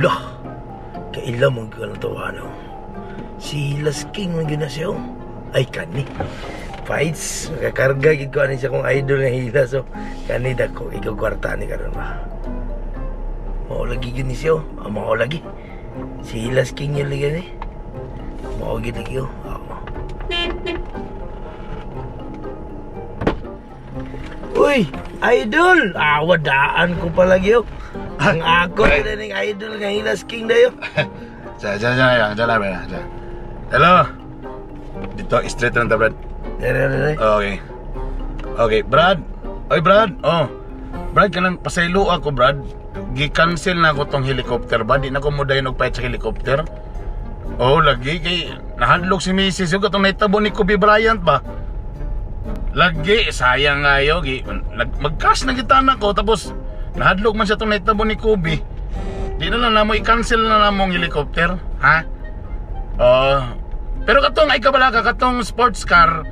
Lah, kailan mong ganito si Lasking mong ginasyo. Ay, kani fights, makakarga gid ko ani siya kong idol nga hila. So, kani dako, ikaw kwarta ni karon ba? Mao lagi gini siya, mao lagi. Si Lasking yung lagi ni. Mao gid lagi oh. Uy, idol! Wadaan ko palagi oh. Ang ako na ning idol nga Lasking dayo. Jalan. Hello. Dito, straight lang ta, Brad. Okay, Brad. Oy, Brad. Oh. Brad, kanang pasaylo ako, Brad. Gi-cancel na ako tong helicopter ba? Di na ko modayon og pahit sa helicopter. Oh, lagi kay nahadlok si Mrs. yung katong naitabo ni Kobe Bryant ba? Lagi, sayang nga yo. Mag-cash na kita na ko, tapos nahadlok man siya tong naitabo ni Kobe. Di na lang namo i-cancel na namong helicopter, ha? Pero katong ay kabala ka katong sports car,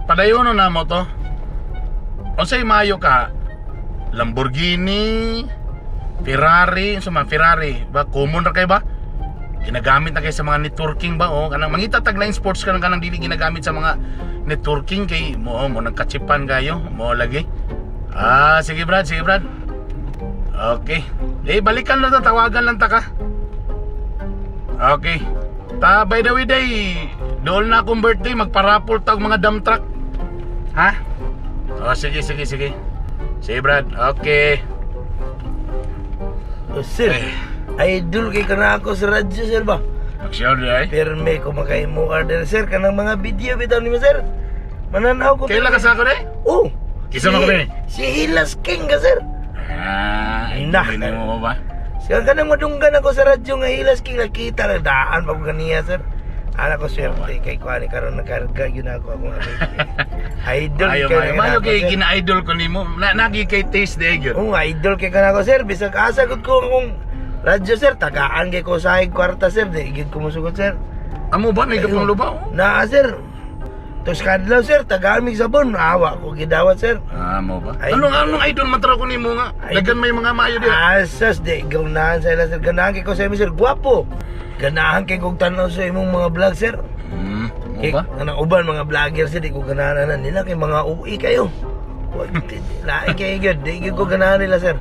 padayon na mo to. Unsay maayo ka? Lamborghini, Ferrari, Ferrari, ba common ra kay ba? Ginagamit na kay sa mga networking ba o kanang mangita tag line sports kanang dili ginagamit sa mga networking kay mo nagkachipan kayo, mo lagi. Sige Brad. Okay. Balikan lang ta, tawagan lang ta ka. Okay. By the way day, doon na akong birthday, magparapol tag mga dump truck. Ha? Sige. Sige Brad, okay. Sir, idol kay kana ako sa radyo sir ba? Actually ay. Pero may kumakay mo order sir, kanang mga video bitaw nimo sir. Mananaw ko. Kailan ka sa ako Oh. Kisa mo ko Si Lasking ka sir. Hindi mo ba? Siya ka nang madunggan ako sa radyo nga Lasking, nakita na daan pa ko ganiya sir. Anak ko swerte kay kuani karon nakarga yun ako akong idol Mayo kay gina-idol ko nimo. Nagi kay taste de gyud. Idol kay kana ko sir, bisag asa gud ko akong radyo sir, tagaan kay ko sa kwarta sir, di gid ko mosugot sir. Amo ba may gapong luba? Na sir. Tos kadlaw sir, tagaan mig sabon, awa ko gidawat sir. Mo ba? Anong idol matra ko nimo nga? Dagan may mga maayo di. Asas di gawnahan sa ila sir, ganahan kay ko sa imo sir, guwapo. Ganahan kay kog tan-aw sa imong mga vlog sir. Mo ba? Kanang uban mga vlogger sir, di ko ganahan na nila kay mga UI kayo. Lain kay gyud, di gyud ko ganahan nila sir.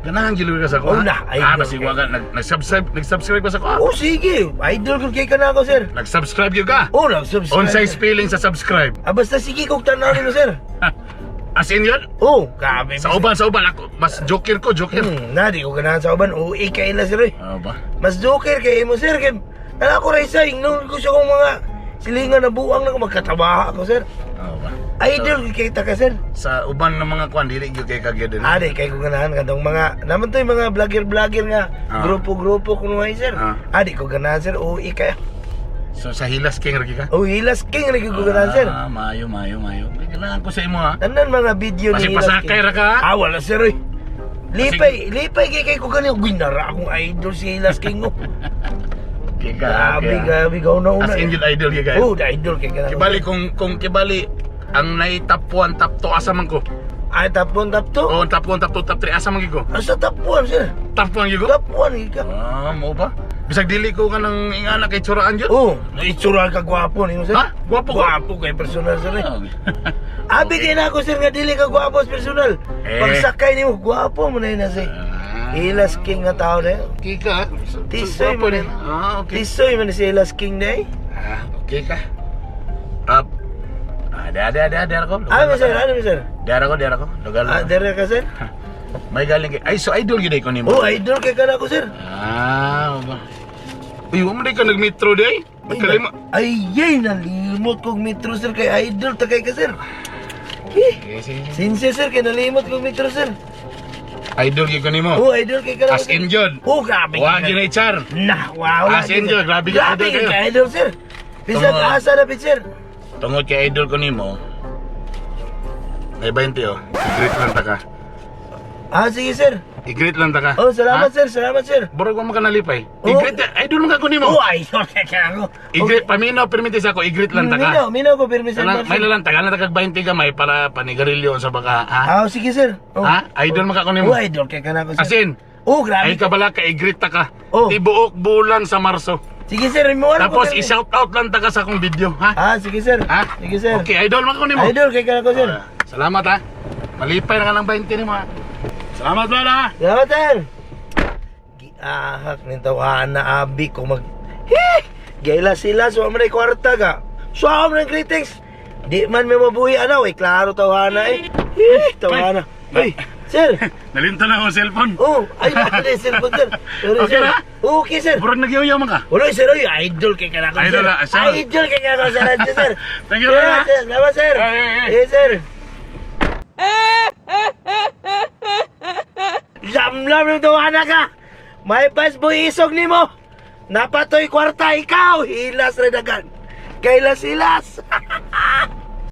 Ganahan gyud ka sa ko. Basi waga nag-subscribe ba sa ko? Sige, idol ko kay kana ko sir. Nag-subscribe gyud ka? Nag-subscribe. Unsay spelling sa subscribe? Basta sige kog tan-aw nimo sir. As in yun? Grabe. Sa uban ako, mas joker ko. Di ko ganahan sa uban, UI kay ila sir. Ba? Mas joker kay imo sir, kay nala ko ray sa ingnon ko siya kung mga silingan na buang na ko magkatabaha ako sir. Ba? Idol kay ta ka sir. Sa uban ng mga kwan dili gyud kay kagya din. Di kay ko ganahan kadtong mga naman to yung mga vlogger nga grupo kuno ay sir. Di ko ganahan sir, UI kay. So sa Lasking ragi ka? Lasking ragi ko ganahan sir. Mayo. Ganahan ko sa imo ha. Tanan mga video ni pasakay ra ka? Wala sir oy. Lipay kay ko ganito ginara akong idol si Lasking mo. Grabe gaw na una. As in yun idol kay guys. Idol kay kana. Kibali kung kibali ang nai top 1, top 2 asa man ko. Top 1, top 2? Top 1, top 2, top 3 asa man ko. Asa top 1 sir? Top 1 gyud ko? Top 1 ka. Mo ba? Bisag dili ko ka nang ingana kay tsuraan jud. Itsura ka gwapo nimo sir. Ha? Gwapo kay personal sir. Abi kay na ako sir nga dili ka gwapo sa personal. Pagsakay nimo gwapo mo na sir. Lasking nga tao na. Kika. Tisoy mo na. Okay. Tisoy mo na si Lasking na okay ka. Dara ko. Ano sir? Dara ko. Lugar. Dara ka sir? May galing kay. So idol gyud ko nimo. Idol kay kana ko sir. Ba. Uy, mo ka nag-metro day? Magkalima. Nalimot kong metro sir kay idol ta kay ka sir. Sinse sir kay nalimot kong metro sir. Idol gyud ko nimo. Idol kay kana. As in jud. Grabe. Wa gyud ay char. Wow. As in jud, grabe kay idol sir. Bisag asa na sir. Tungod kay idol ko nimo. May 20 Great lang ta ka. Sige sir. I-greet lang ta ka. Oh, salamat Ha? sir, salamat sir. Burag mo ka nalipay. Oh. I-greet, idol mo ka kunin mo. Oh, idol kay ako. I-greet, paminaw, permitis ako, i-greet lang ta ka. Minaw ko pirmi sir. May lalang tagal na tagag 20 gamay para panigarilyo sa baka, ha? Ah, sige sir. Oh. Ha? Idol mo ka kunin Oh, mo. idol kay kanako sir. Asin, Oh, grabe. ay kabala ka, i-greet ta ka. Oh. Tibuok bulan sa Marso. Sige sir, mo Tapos i-shout out lang ta ka sa akong video, ha? Ah, sige sir. Ha? Sige sir. Okay, idol mo ka kunin mo. Idol kay kanako sir. Salamat ha. Malipay na ka ng 20 ni mo ha. Salamat ba ha. Salamat sir. Giahak ning tawahan na abi ko mag gaila sila so man kwarta ka. So man greetings. Di man may mabuhi ana, way klaro tawana eh. Tawana. Hey, sir. Nalinta na ako sa cellphone. Oh, ay nakali sir po sir. Sorry, Okay sir. na? Okay sir. Burag nagyaw man ka. Wala sir, ay idol kay kanako sir. Idol na, sir. Idol kay kanako sir, sir. Thank you, Yeah, sir. sir. Salamat sir. Ay. Yes sir. Lamlam ng tawana ka. May pasboy isog nimo. Napatoy kwarta ikaw, hilas redagan. Kailas hilas.